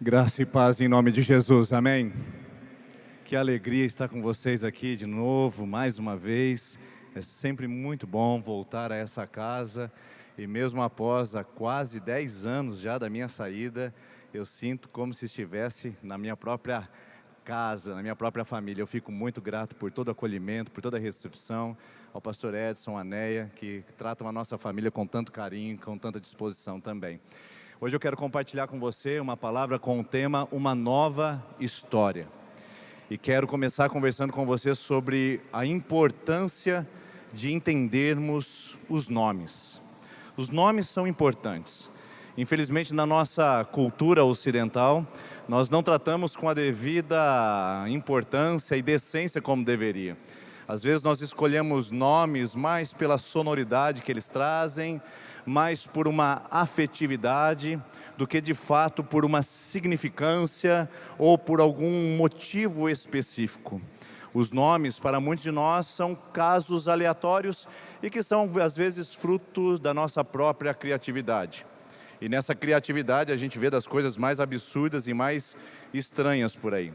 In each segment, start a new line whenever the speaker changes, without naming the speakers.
Graça e paz em nome de Jesus, amém? Que alegria estar com vocês aqui de novo, mais uma vez. É sempre muito bom voltar a essa casa e mesmo após quase 10 anos já da minha saída, eu sinto como se estivesse na minha própria casa, na minha própria família. Eu fico muito grato por todo o acolhimento, por toda a recepção, ao pastor Edson, a Neia, que tratam a nossa família com tanto carinho, com tanta disposição também. Hoje eu quero compartilhar com você uma palavra com o tema Uma Nova História. E quero começar conversando com você sobre a importância de entendermos os nomes. Os nomes são importantes. Infelizmente, na nossa cultura ocidental, nós não tratamos com a devida importância e decência como deveria. Às vezes nós escolhemos nomes mais pela sonoridade que eles trazem, mais por uma afetividade, do que de fato por uma significância ou por algum motivo específico. Os nomes, para muitos de nós, são casos aleatórios e que são, às vezes, frutos da nossa própria criatividade. E nessa criatividade a gente vê das coisas mais absurdas e mais estranhas por aí.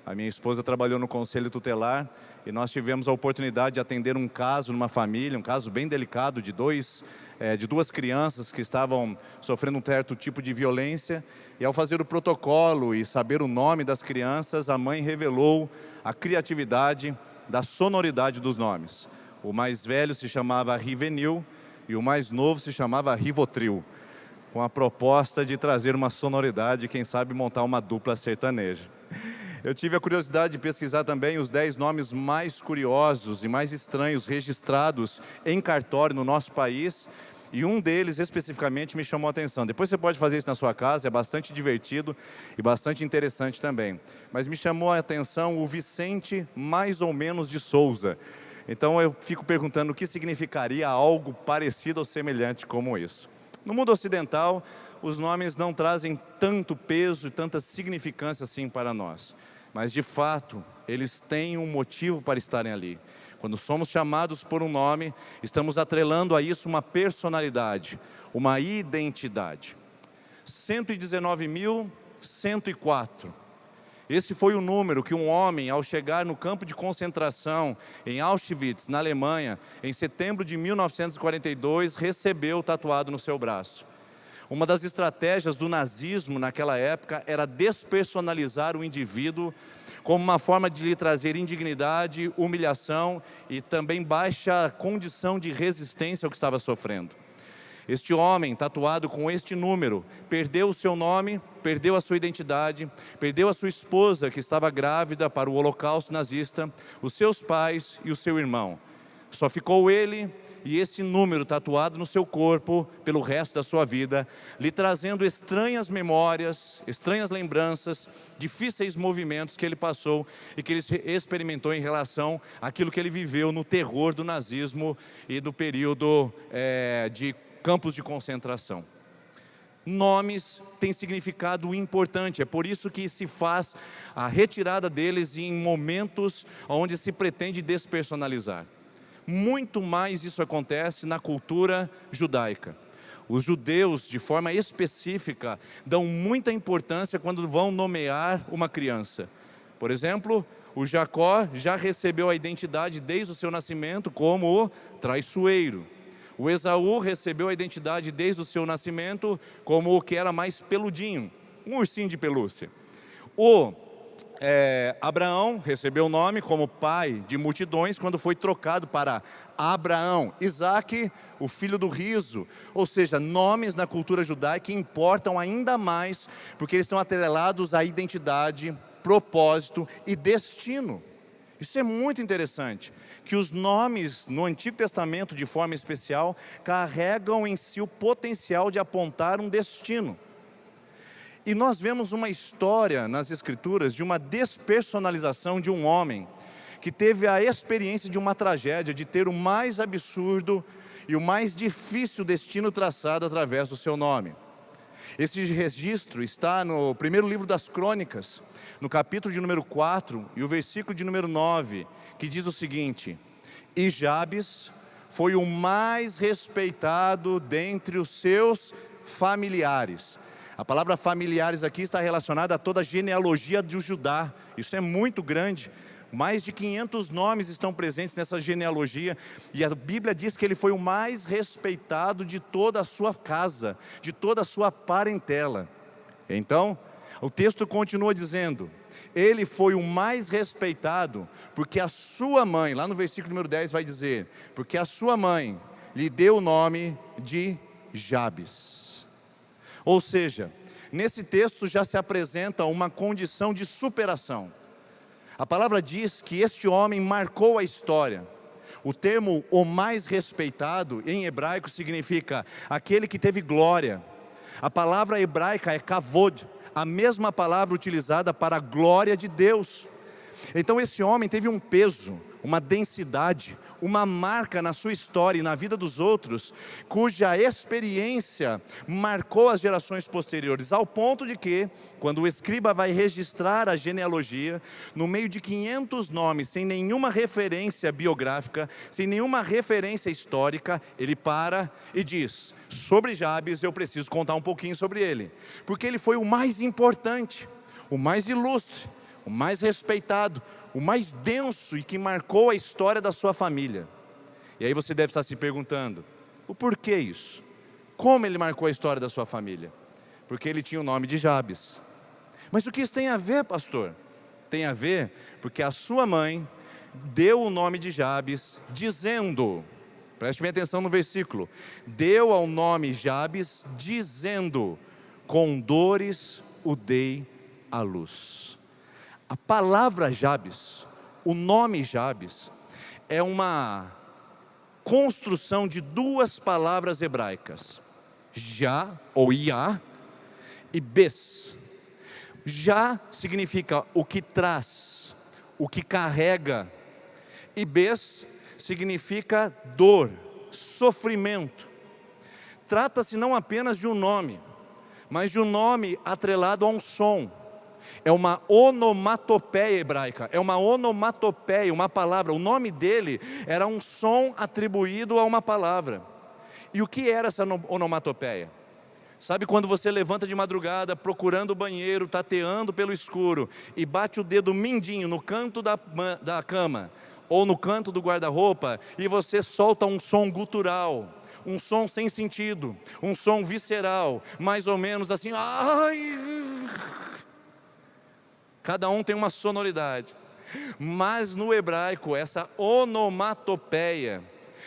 A minha esposa trabalhou no conselho tutelar e nós tivemos a oportunidade de atender um caso numa família, um caso bem delicado de duas crianças que estavam sofrendo um certo tipo de violência. E ao fazer o protocolo e saber o nome das crianças, a mãe revelou a criatividade da sonoridade dos nomes. O mais velho se chamava Rivenil e o mais novo se chamava Rivotril, com a proposta de trazer uma sonoridade, quem sabe montar uma dupla sertaneja. Eu tive a curiosidade de pesquisar também os 10 nomes mais curiosos e mais estranhos registrados em cartório no nosso país, e um deles especificamente me chamou a atenção. Depois você pode fazer isso na sua casa, é bastante divertido e bastante interessante também. Mas me chamou a atenção o Vicente mais ou menos de Souza. Então eu fico perguntando o que significaria algo parecido ou semelhante como isso. No mundo ocidental, os nomes não trazem tanto peso e tanta significância assim para nós. Mas, de fato, eles têm um motivo para estarem ali. Quando somos chamados por um nome, estamos atrelando a isso uma personalidade, uma identidade. 119.104. Esse foi o número que um homem, ao chegar no campo de concentração em Auschwitz, na Alemanha, em setembro de 1942, recebeu tatuado no seu braço. Uma das estratégias do nazismo naquela época era despersonalizar o indivíduo como uma forma de lhe trazer indignidade, humilhação e também baixa condição de resistência ao que estava sofrendo. Este homem, tatuado com este número, perdeu o seu nome, perdeu a sua identidade, perdeu a sua esposa que estava grávida para o Holocausto nazista, os seus pais e o seu irmão. Só ficou ele e esse número tatuado no seu corpo pelo resto da sua vida, lhe trazendo estranhas memórias, estranhas lembranças, difíceis movimentos que ele passou e que ele experimentou em relação àquilo que ele viveu no terror do nazismo e do período de campos de concentração. Nomes têm significado importante, é por isso que se faz a retirada deles em momentos onde se pretende despersonalizar. Muito mais isso acontece na cultura judaica. Os judeus, de forma específica, dão muita importância quando vão nomear uma criança. Por exemplo, o Jacó já recebeu a identidade desde o seu nascimento como o traiçoeiro. O Esaú recebeu a identidade desde o seu nascimento como o que era mais peludinho, um ursinho de pelúcia. Abraão recebeu o nome como pai de multidões quando foi trocado para Abraão. Isaac, o filho do riso. Ou seja, nomes na cultura judaica importam ainda mais porque eles estão atrelados à identidade, propósito e destino. Isso é muito interessante, que os nomes no Antigo Testamento, de forma especial, carregam em si o potencial de apontar um destino. E nós vemos uma história nas Escrituras de uma despersonalização de um homem que teve a experiência de uma tragédia, de ter o mais absurdo e o mais difícil destino traçado através do seu nome. Esse registro está no primeiro livro das Crônicas, no capítulo de número 4 e o versículo de número 9, que diz o seguinte: E Jabes foi o mais respeitado dentre os seus familiares, A palavra familiares aqui está relacionada a toda a genealogia de Judá. Isso é muito grande. Mais de 500 nomes estão presentes nessa genealogia. E a Bíblia diz que ele foi o mais respeitado de toda a sua casa, de toda a sua parentela. Então, o texto continua dizendo: ele foi o mais respeitado, porque a sua mãe, lá no versículo número 10 vai dizer, porque a sua mãe lhe deu o nome de Jabes. Ou seja, nesse texto já se apresenta uma condição de superação. A palavra diz que este homem marcou a história. O termo o mais respeitado em hebraico significa aquele que teve glória. A palavra hebraica é kavod, a mesma palavra utilizada para a glória de Deus. Então esse homem teve um peso, uma densidade, uma marca na sua história e na vida dos outros, cuja experiência marcou as gerações posteriores, ao ponto de que, quando o escriba vai registrar a genealogia, no meio de 500 nomes, sem nenhuma referência biográfica, sem nenhuma referência histórica, ele para e diz: sobre Jabes eu preciso contar um pouquinho sobre ele, porque ele foi o mais importante, o mais ilustre, o mais respeitado, o mais denso e que marcou a história da sua família. E aí você deve estar se perguntando: o porquê isso? Como ele marcou a história da sua família? Porque ele tinha o nome de Jabes. Mas o que isso tem a ver, pastor? Tem a ver porque a sua mãe deu o nome de Jabes dizendo, preste bem atenção no versículo, deu ao nome Jabes dizendo: com dores o dei à luz. A palavra Jabes, o nome Jabes, é uma construção de duas palavras hebraicas, Já ou Iá e Bes. Já significa o que traz, o que carrega, e Bes significa dor, sofrimento. Trata-se não apenas de um nome, mas de um nome atrelado a um som. É uma onomatopeia hebraica, é uma onomatopeia, uma palavra. O nome dele era um som atribuído a uma palavra. E o que era essa onomatopeia? Sabe quando você levanta de madrugada, procurando o banheiro, tateando pelo escuro, e bate o dedo mindinho no canto da cama, ou no canto do guarda-roupa, e você solta um som gutural, um som sem sentido, um som visceral, mais ou menos assim, ai... Cada um tem uma sonoridade, mas no hebraico essa onomatopeia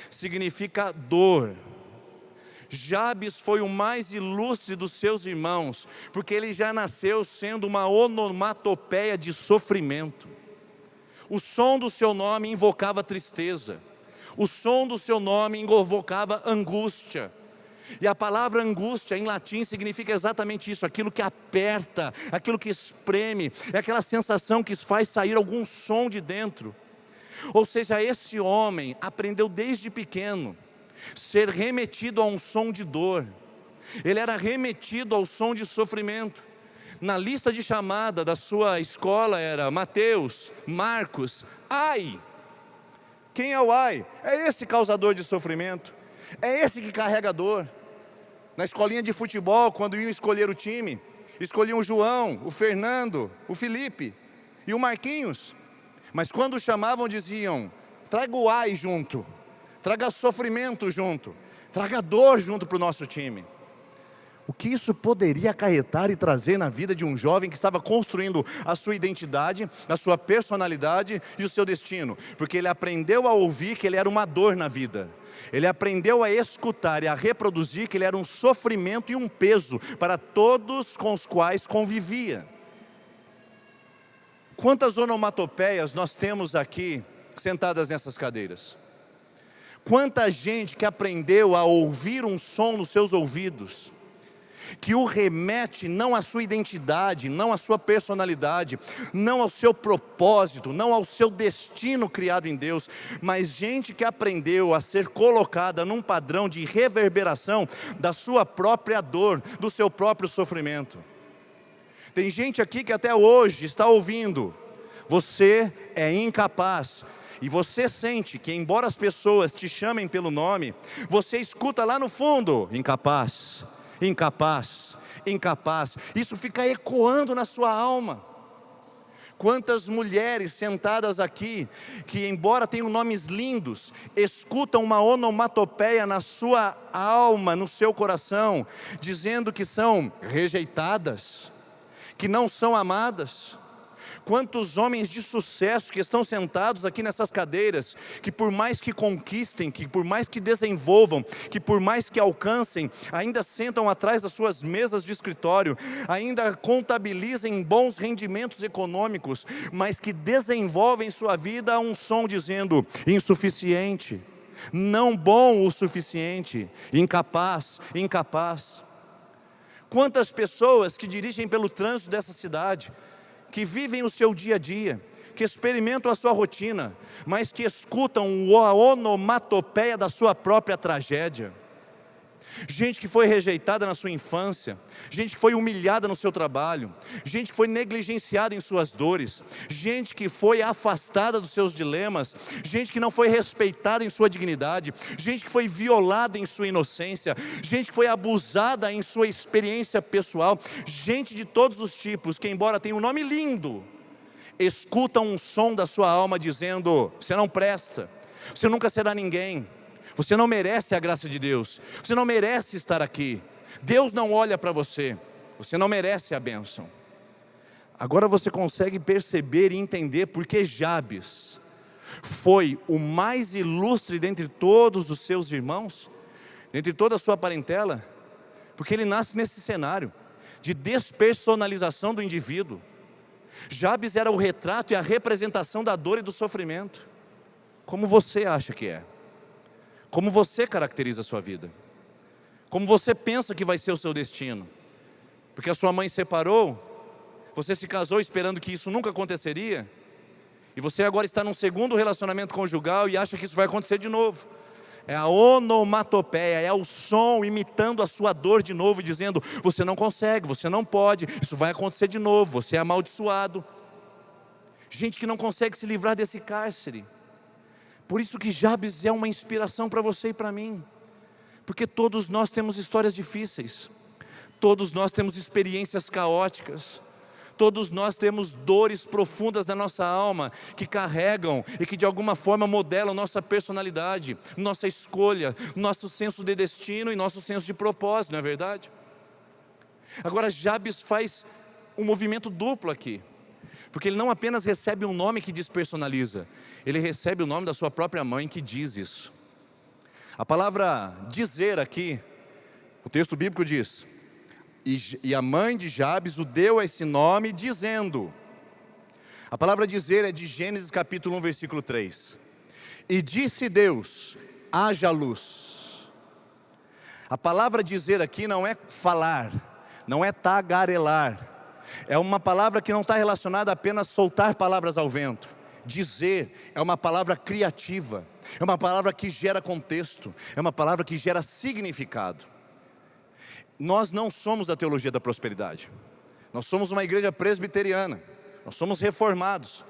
significa dor. Jabes foi o mais ilustre dos seus irmãos, porque ele já nasceu sendo uma onomatopeia de sofrimento. O som do seu nome invocava tristeza, o som do seu nome invocava angústia. E a palavra angústia em latim significa exatamente isso, aquilo que aperta, aquilo que espreme, é aquela sensação que faz sair algum som de dentro. Ou seja, esse homem aprendeu desde pequeno ser remetido a um som de dor, ele era remetido ao som de sofrimento. Na lista de chamada da sua escola era Mateus, Marcos, ai. Quem é o ai? É esse causador de sofrimento, é esse que carrega dor. Na escolinha de futebol, quando iam escolher o time, escolhiam o João, o Fernando, o Felipe e o Marquinhos. Mas quando chamavam diziam: traga o ai junto, traga sofrimento junto, traga dor junto para o nosso time. O que isso poderia acarretar e trazer na vida de um jovem que estava construindo a sua identidade, a sua personalidade e o seu destino? Porque ele aprendeu a ouvir que ele era uma dor na vida. Ele aprendeu a escutar e a reproduzir que ele era um sofrimento e um peso para todos com os quais convivia. Quantas onomatopeias nós temos aqui sentadas nessas cadeiras? Quanta gente que aprendeu a ouvir um som nos seus ouvidos, que o remete não à sua identidade, não à sua personalidade, não ao seu propósito, não ao seu destino criado em Deus, mas gente que aprendeu a ser colocada num padrão de reverberação da sua própria dor, do seu próprio sofrimento. Tem gente aqui que até hoje está ouvindo: você é incapaz. E você sente que, embora as pessoas te chamem pelo nome, você escuta lá no fundo: incapaz, incapaz, incapaz. Isso fica ecoando na sua alma. Quantas mulheres sentadas aqui, que embora tenham nomes lindos, escutam uma onomatopeia na sua alma, no seu coração, dizendo que são rejeitadas, que não são amadas. Quantos homens de sucesso que estão sentados aqui nessas cadeiras, que por mais que conquistem, que por mais que desenvolvam, que por mais que alcancem, ainda sentam atrás das suas mesas de escritório, ainda contabilizem bons rendimentos econômicos, mas que desenvolvem sua vida a um som dizendo: insuficiente, não bom o suficiente, incapaz, incapaz. Quantas pessoas que dirigem pelo trânsito dessa cidade, que vivem o seu dia a dia, que experimentam a sua rotina, mas que escutam a onomatopeia da sua própria tragédia. Gente que foi rejeitada na sua infância, gente que foi humilhada no seu trabalho, gente que foi negligenciada em suas dores, gente que foi afastada dos seus dilemas, gente que não foi respeitada em sua dignidade, gente que foi violada em sua inocência, gente que foi abusada em sua experiência pessoal, gente de todos os tipos, que embora tenha um nome lindo, escutam um som da sua alma dizendo: você não presta, você nunca será ninguém, você não merece a graça de Deus, você não merece estar aqui, Deus não olha para você, você não merece a bênção. Agora você consegue perceber e entender por que Jabes foi o mais ilustre dentre todos os seus irmãos, dentre toda a sua parentela? Porque ele nasce nesse cenário de despersonalização do indivíduo. Jabes era o retrato e a representação da dor e do sofrimento. Como você acha que é? Como você caracteriza a sua vida? Como você pensa que vai ser o seu destino? Porque a sua mãe separou, você se casou esperando que isso nunca aconteceria, e você agora está num segundo relacionamento conjugal e acha que isso vai acontecer de novo. É a onomatopeia, é o som imitando a sua dor de novo, dizendo: você não consegue, você não pode, isso vai acontecer de novo, você é amaldiçoado. Gente que não consegue se livrar desse cárcere. Por isso que Jabes é uma inspiração para você e para mim, porque todos nós temos histórias difíceis, todos nós temos experiências caóticas, todos nós temos dores profundas na nossa alma, que carregam e que de alguma forma modelam nossa personalidade, nossa escolha, nosso senso de destino e nosso senso de propósito, não é verdade? Agora Jabes faz um movimento duplo aqui, porque ele não apenas recebe um nome que despersonaliza, ele recebe o nome da sua própria mãe que diz isso. A palavra dizer aqui, o texto bíblico diz: e a mãe de Jabes o deu esse nome dizendo. A palavra dizer é de Gênesis capítulo 1 versículo 3. E disse Deus: haja luz. A palavra dizer aqui não é falar, não é tagarelar. É uma palavra que não está relacionada a apenas soltar palavras ao vento. Dizer é uma palavra criativa, é uma palavra que gera contexto, é uma palavra que gera significado. Nós não somos da teologia da prosperidade, nós somos uma igreja presbiteriana, nós somos reformados,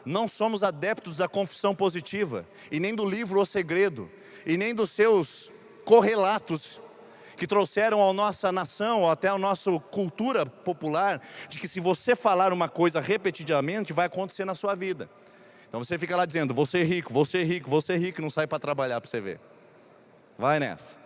não somos adeptos da confissão positiva, e nem do livro O Segredo, e nem dos seus correlatos, que trouxeram à nossa nação, ou até à nossa cultura popular, de que se você falar uma coisa repetidamente, vai acontecer na sua vida. Então você fica lá dizendo: vou ser rico, vou ser rico, vou ser rico, e não sai para trabalhar para você ver. Vai nessa.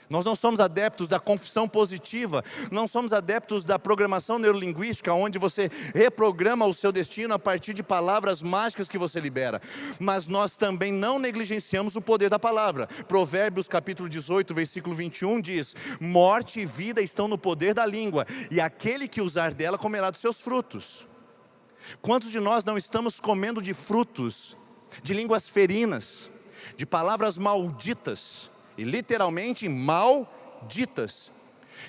Nós não somos adeptos da confissão positiva, não somos adeptos da programação neurolinguística, onde você reprograma o seu destino a partir de palavras mágicas que você libera. Mas nós também não negligenciamos o poder da palavra. Provérbios capítulo 18, versículo 21 diz: morte e vida estão no poder da língua, e aquele que usar dela comerá dos seus frutos. Quantos de nós não estamos comendo de frutos, de línguas ferinas, de palavras malditas, e literalmente malditas,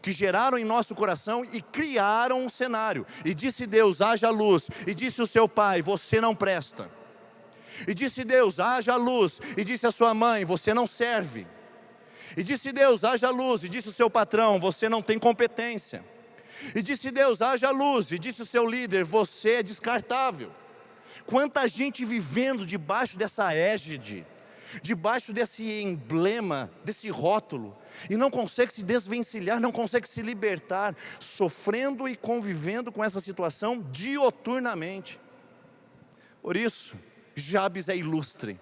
que geraram em nosso coração e criaram um cenário? E disse Deus: haja luz. E disse o seu pai: você não presta. E disse Deus: haja luz. E disse a sua mãe: você não serve. E disse Deus: haja luz. E disse o seu patrão: você não tem competência. E disse Deus: haja luz. E disse o seu líder: você é descartável. Quanta gente vivendo debaixo dessa égide, debaixo desse emblema, desse rótulo, e não consegue se desvencilhar, não consegue se libertar, sofrendo e convivendo com essa situação dioturnamente. Por isso, Jabes é ilustre,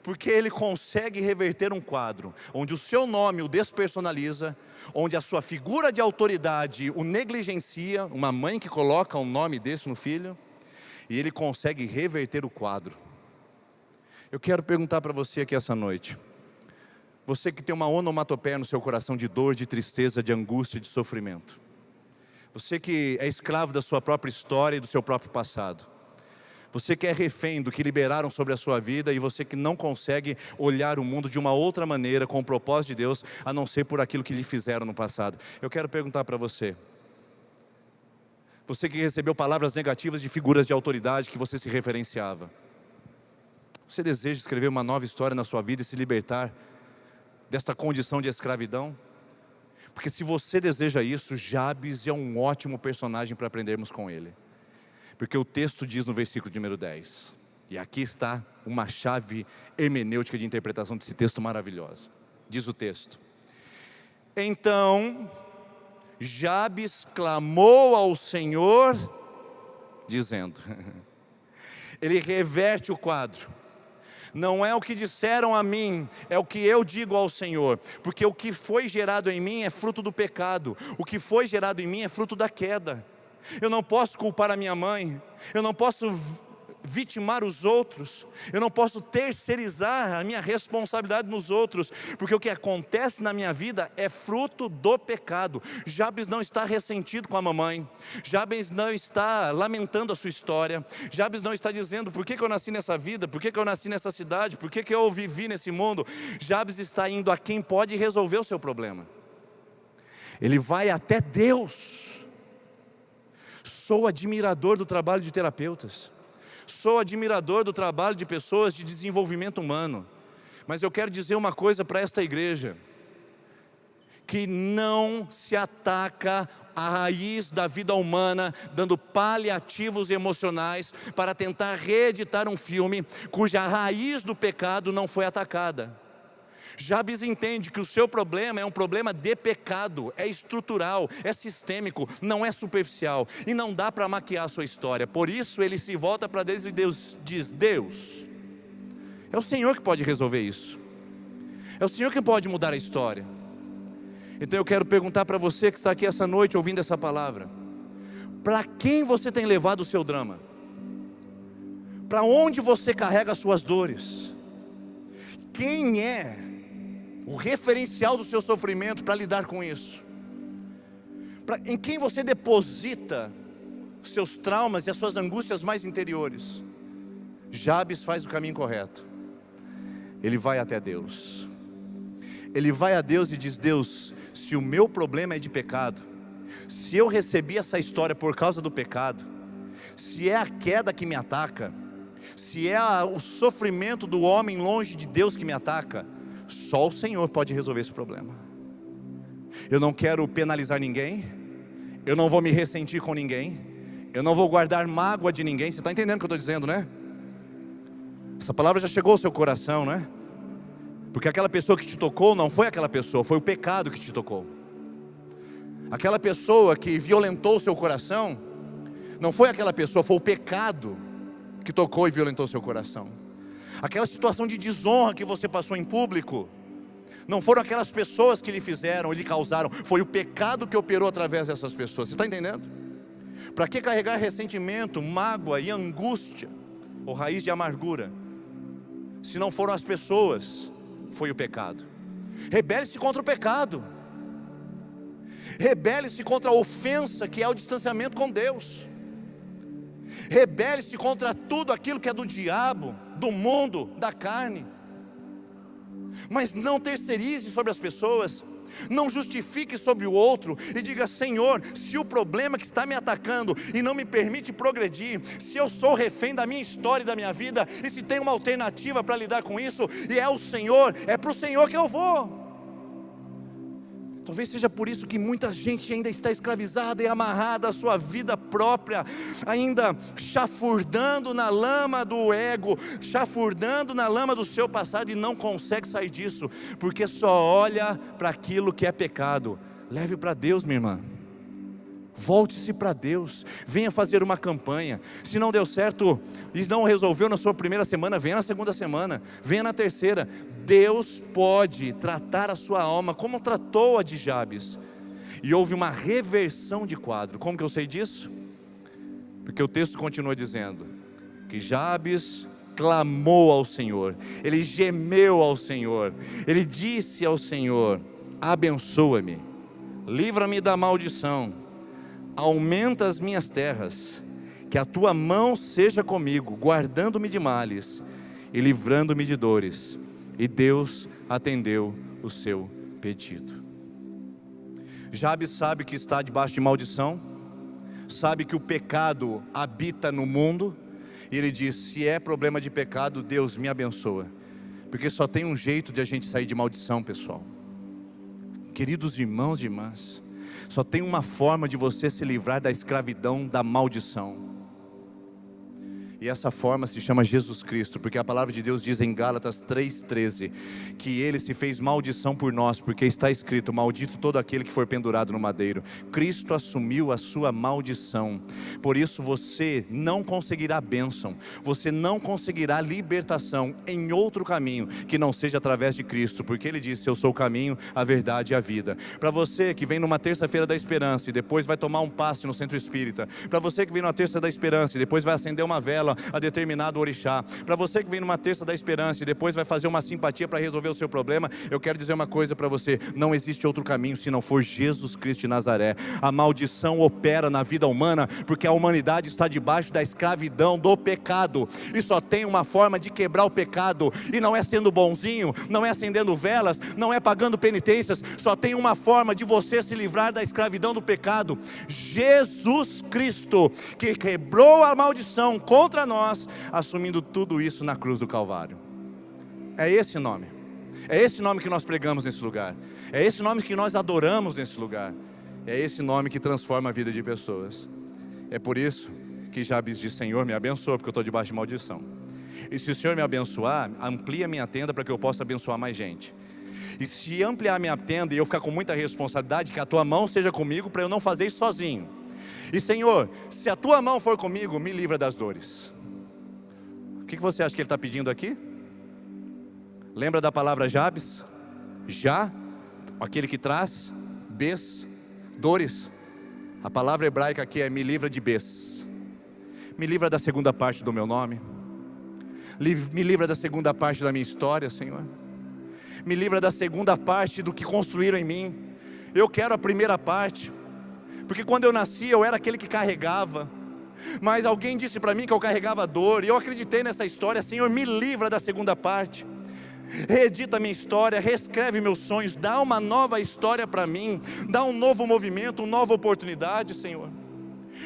porque ele consegue reverter um quadro, onde o seu nome o despersonaliza, onde a sua figura de autoridade o negligencia, uma mãe que coloca um nome desse no filho, e ele consegue reverter o quadro. Eu quero perguntar para você aqui essa noite, você que tem uma onomatopeia no seu coração de dor, de tristeza, de angústia, de sofrimento, você que é escravo da sua própria história e do seu próprio passado, você que é refém do que liberaram sobre a sua vida, e você que não consegue olhar o mundo de uma outra maneira, com o propósito de Deus, a não ser por aquilo que lhe fizeram no passado. Eu quero perguntar para você, você que recebeu palavras negativas de figuras de autoridade que você se referenciava, você deseja escrever uma nova história na sua vida e se libertar desta condição de escravidão? Porque se você deseja isso, Jabes é um ótimo personagem para aprendermos com ele. Porque o texto diz no versículo número 10, e aqui está uma chave hermenêutica de interpretação desse texto maravilhosa. Diz o texto: então Jabes clamou ao Senhor, dizendo, ele reverte o quadro. Não é o que disseram a mim, é o que eu digo ao Senhor. Porque o que foi gerado em mim é fruto do pecado. O que foi gerado em mim é fruto da queda. Eu não posso culpar a minha mãe. Eu não posso vitimar os outros. Eu não posso terceirizar a minha responsabilidade nos outros. Porque o que acontece na minha vida é fruto do pecado. Jabes não está ressentido com a mamãe. Jabes não está lamentando a sua história. Jabes não está dizendo, por que eu nasci nessa vida? Por que eu nasci nessa cidade? Por que eu vivi nesse mundo? Jabes está indo a quem pode resolver o seu problema. Ele vai até Deus. Sou admirador do trabalho de terapeutas. Sou admirador do trabalho de pessoas de desenvolvimento humano. Mas eu quero dizer uma coisa para esta igreja: que não se ataca a raiz da vida humana, dando paliativos emocionais para tentar reeditar um filme cuja raiz do pecado não foi atacada. Jabes entende que o seu problema é um problema de pecado, é estrutural, é sistêmico, não é superficial, e não dá para maquiar a sua história. Por isso ele se volta para Deus e Deus diz, Deus, é o Senhor que pode resolver isso, é o Senhor que pode mudar a história. Então eu quero perguntar para você que está aqui essa noite ouvindo essa palavra, para quem você tem levado o seu drama? Para onde você carrega as suas dores? Quem é o referencial do seu sofrimento para lidar com isso? Em quem você deposita os seus traumas e as suas angústias mais interiores? Jabes faz o caminho correto. Ele vai até Deus. Ele vai a Deus e diz, Deus, se o meu problema é de pecado, se eu recebi essa história por causa do pecado, se é a queda que me ataca, se é o sofrimento do homem longe de Deus que me ataca, só o Senhor pode resolver esse problema. Eu não quero penalizar ninguém, eu não vou me ressentir com ninguém, eu não vou guardar mágoa de ninguém. Você está entendendo o que eu estou dizendo, né? Essa palavra já chegou ao seu coração, né? Porque aquela pessoa que te tocou não foi aquela pessoa, foi o pecado que te tocou. Aquela pessoa que violentou o seu coração não foi aquela pessoa, foi o pecado que tocou e violentou seu coração. Aquela situação de desonra que você passou em público, não foram aquelas pessoas que lhe fizeram, lhe causaram, foi o pecado que operou através dessas pessoas. Você está entendendo? Para que carregar ressentimento, mágoa e angústia, ou raiz de amargura, se não foram as pessoas, foi o pecado. Rebele-se contra o pecado, rebele-se contra a ofensa que é o distanciamento com Deus. Rebele-se contra tudo aquilo que é do diabo, do mundo, da carne. Mas não terceirize sobre as pessoas, não justifique sobre o outro e diga, Senhor, se o problema que está me atacando e não me permite progredir, se eu sou refém da minha história e da minha vida, e se tem uma alternativa para lidar com isso, e é o Senhor, é para o Senhor que eu vou. Talvez seja por isso que muita gente ainda está escravizada e amarrada à sua vida própria, ainda chafurdando na lama do ego, chafurdando na lama do seu passado, e não consegue sair disso, porque só olha para aquilo que é pecado. Leve para Deus, minha irmã. Volte-se para Deus, venha fazer uma campanha. Se não deu certo e não resolveu na sua primeira semana, venha na segunda semana, venha na terceira. Deus pode tratar a sua alma como tratou a de Jabes. E houve uma reversão de quadro. Como que eu sei disso? Porque o texto continua dizendo que Jabes clamou ao Senhor, ele gemeu ao Senhor, ele disse ao Senhor: abençoa-me, livra-me da maldição, aumenta as minhas terras, que a tua mão seja comigo, guardando-me de males e livrando-me de dores. E Deus atendeu o seu pedido. Jabes sabe que está debaixo de maldição, sabe que o pecado habita no mundo, e ele diz: se é problema de pecado, Deus me abençoa, porque só tem um jeito de a gente sair de maldição, pessoal. Queridos irmãos e irmãs, só tem uma forma de você se livrar da escravidão, da maldição. E essa forma se chama Jesus Cristo, porque a palavra de Deus diz em Gálatas 3,13, que Ele se fez maldição por nós, porque está escrito: maldito todo aquele que for pendurado no madeiro. Cristo assumiu a sua maldição, por isso você não conseguirá bênção, você não conseguirá libertação em outro caminho, que não seja através de Cristo, porque Ele disse: eu sou o caminho, a verdade e a vida. Para você que vem numa terça-feira da esperança, e depois vai tomar um passe no centro espírita, para você que vem numa terça da esperança, e depois vai acender uma vela a determinado orixá, para você que vem numa terça da esperança e depois vai fazer uma simpatia para resolver o seu problema, eu quero dizer uma coisa para você: não existe outro caminho se não for Jesus Cristo de Nazaré. A maldição opera na vida humana, porque a humanidade está debaixo da escravidão do pecado, e só tem uma forma de quebrar o pecado, e não é sendo bonzinho, não é acendendo velas, não é pagando penitências, só tem uma forma de você se livrar da escravidão do pecado: Jesus Cristo, que quebrou a maldição contra nós, assumindo tudo isso na cruz do Calvário. É esse nome que nós pregamos nesse lugar, é esse nome que nós adoramos nesse lugar, é esse nome que transforma a vida de pessoas. É por isso que Jabes diz: Senhor, me abençoa, porque eu estou debaixo de maldição, e se o Senhor me abençoar, amplia minha tenda para que eu possa abençoar mais gente. E se ampliar minha tenda e eu ficar com muita responsabilidade, que a tua mão seja comigo para eu não fazer isso sozinho. E Senhor, se a tua mão for comigo, me livra das dores. O que você acha que ele está pedindo aqui? Lembra da palavra Jabes? Já, aquele que traz bes, dores. A palavra hebraica aqui é: me livra de bes. Me livra da segunda parte do meu nome. Me livra da segunda parte da minha história, Senhor. Me livra da segunda parte do que construíram em mim. Eu quero a primeira parte, porque quando eu nasci eu era aquele que carregava, mas alguém disse para mim que eu carregava dor, e eu acreditei nessa história. Senhor, me livra da segunda parte, reedita minha história, reescreve meus sonhos, dá uma nova história para mim, dá um novo movimento, uma nova oportunidade, Senhor.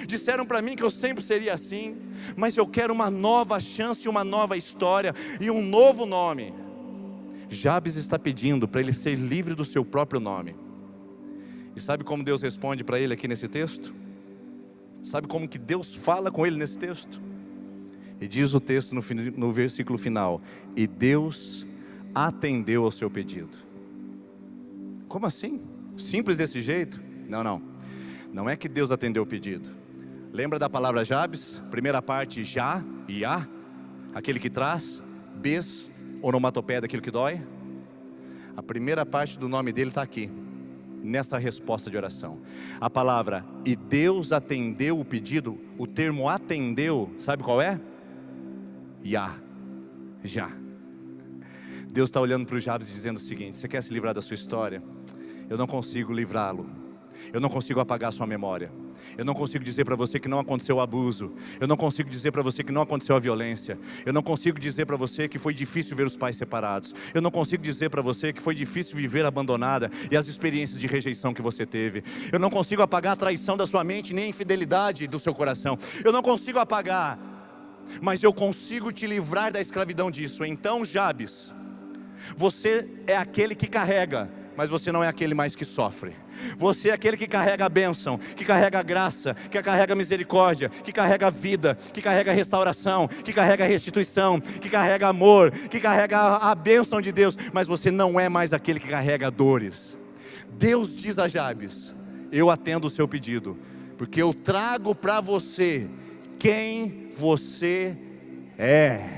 Disseram para mim que eu sempre seria assim, mas eu quero uma nova chance, uma nova história e um novo nome. Jabes está pedindo para ele ser livre do seu próprio nome. E sabe como Deus responde para ele aqui nesse texto? Sabe como que Deus fala com ele nesse texto? E diz o texto no versículo final: e Deus atendeu ao seu pedido. Como assim? Simples desse jeito? Não é que Deus atendeu o pedido. Lembra da palavra Jabes? Primeira parte, já, Iá, aquele que traz, bes, onomatopeia daquilo que dói. A primeira parte do nome dele está aqui, nessa resposta de oração. A palavra e Deus atendeu o pedido, o termo atendeu, sabe qual é? Já. Deus está olhando para o Jabes dizendo o seguinte: você quer se livrar da sua história? Eu não consigo livrá-lo, eu não consigo apagar a sua memória, eu não consigo dizer para você que não aconteceu o abuso, eu não consigo dizer para você que não aconteceu a violência, eu não consigo dizer para você que foi difícil ver os pais separados, eu não consigo dizer para você que foi difícil viver abandonada e as experiências de rejeição que você teve, eu não consigo apagar a traição da sua mente nem a infidelidade do seu coração, eu não consigo apagar, mas eu consigo te livrar da escravidão disso. Então, Jabes, você é aquele que carrega, mas você não é aquele mais que sofre. Você é aquele que carrega a bênção, que carrega a graça, que carrega a misericórdia, que carrega a vida, que carrega a restauração, que carrega a restituição, que carrega amor, que carrega a bênção de Deus. Mas você não é mais aquele que carrega dores. Deus diz a Jabes: eu atendo o seu pedido, porque eu trago para você quem você é.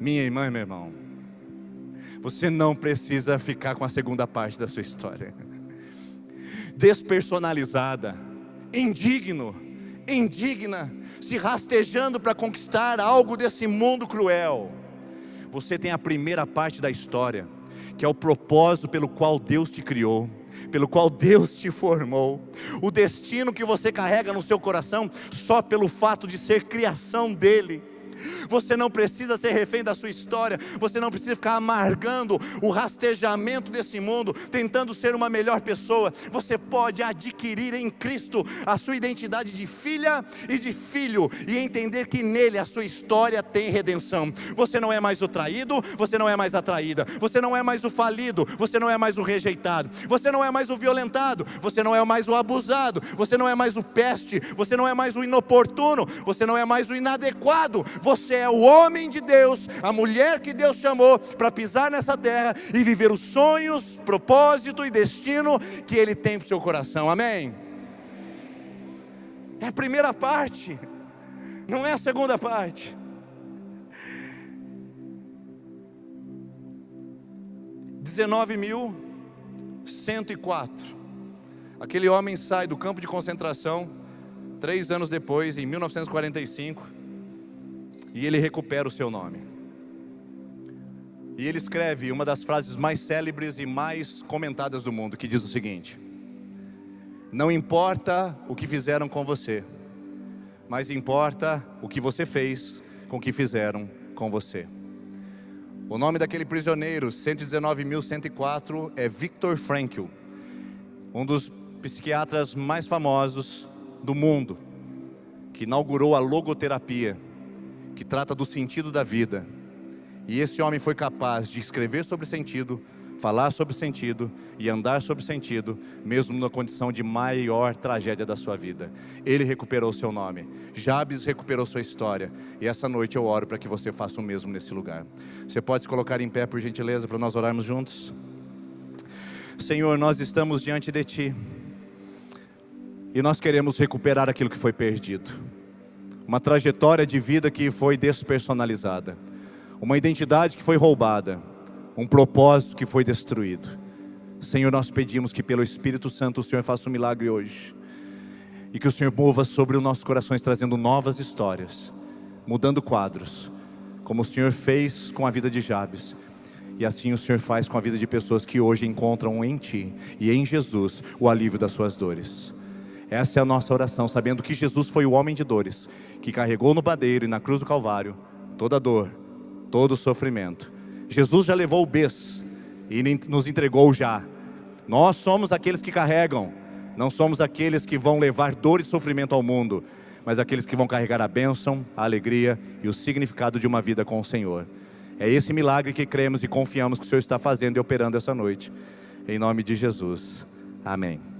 Minha irmã e meu irmão, você não precisa ficar com a segunda parte da sua história. Despersonalizada, indigno, indigna, se rastejando para conquistar algo desse mundo cruel. Você tem a primeira parte da história, que é o propósito pelo qual Deus te criou, pelo qual Deus te formou, o destino que você carrega no seu coração, só pelo fato de ser criação dEle. Você não precisa ser refém da sua história, você não precisa ficar amargando o rastejamento desse mundo, tentando ser uma melhor pessoa. Você pode adquirir em Cristo a sua identidade de filha e de filho, e entender que nele a sua história tem redenção. Você não é mais o traído, você não é mais a traída, você não é mais o falido, você não é mais o rejeitado, você não é mais o violentado, você não é mais o abusado, você não é mais o peste, você não é mais o inoportuno, você não é mais o inadequado. Você é o homem de Deus, a mulher que Deus chamou para pisar nessa terra e viver os sonhos, propósito e destino que Ele tem para o seu coração, amém? É a primeira parte, não é a segunda parte. (19.104) aquele homem sai do campo de concentração 3 anos depois, em 1945, e ele recupera o seu nome. E ele escreve uma das frases mais célebres e mais comentadas do mundo, que diz o seguinte: não importa o que fizeram com você, mas importa o que você fez com o que fizeram com você. O nome daquele prisioneiro, 119.104, é Viktor Frankl, um dos psiquiatras mais famosos do mundo, que inaugurou a logoterapia, que trata do sentido da vida. E esse homem foi capaz de escrever sobre sentido, falar sobre sentido e andar sobre sentido, mesmo na condição de maior tragédia da sua vida. Ele recuperou seu nome, Jabes recuperou sua história, e essa noite eu oro para que você faça o mesmo nesse lugar. Você pode se colocar em pé, por gentileza, para nós orarmos juntos? Senhor, nós estamos diante de Ti, e nós queremos recuperar aquilo que foi perdido. Uma trajetória de vida que foi despersonalizada, uma identidade que foi roubada, um propósito que foi destruído. Senhor, nós pedimos que pelo Espírito Santo o Senhor faça um milagre hoje, e que o Senhor mova sobre os nossos corações, trazendo novas histórias, mudando quadros, como o Senhor fez com a vida de Jabes, e assim o Senhor faz com a vida de pessoas que hoje encontram em Ti e em Jesus o alívio das suas dores. Essa é a nossa oração, sabendo que Jesus foi o homem de dores, que carregou no madeiro e na cruz do Calvário toda dor, todo sofrimento. Jesus já levou o bes e nos entregou já. Nós somos aqueles que carregam, não somos aqueles que vão levar dor e sofrimento ao mundo, mas aqueles que vão carregar a bênção, a alegria e o significado de uma vida com o Senhor. É esse milagre que cremos e confiamos que o Senhor está fazendo e operando essa noite. Em nome de Jesus, amém.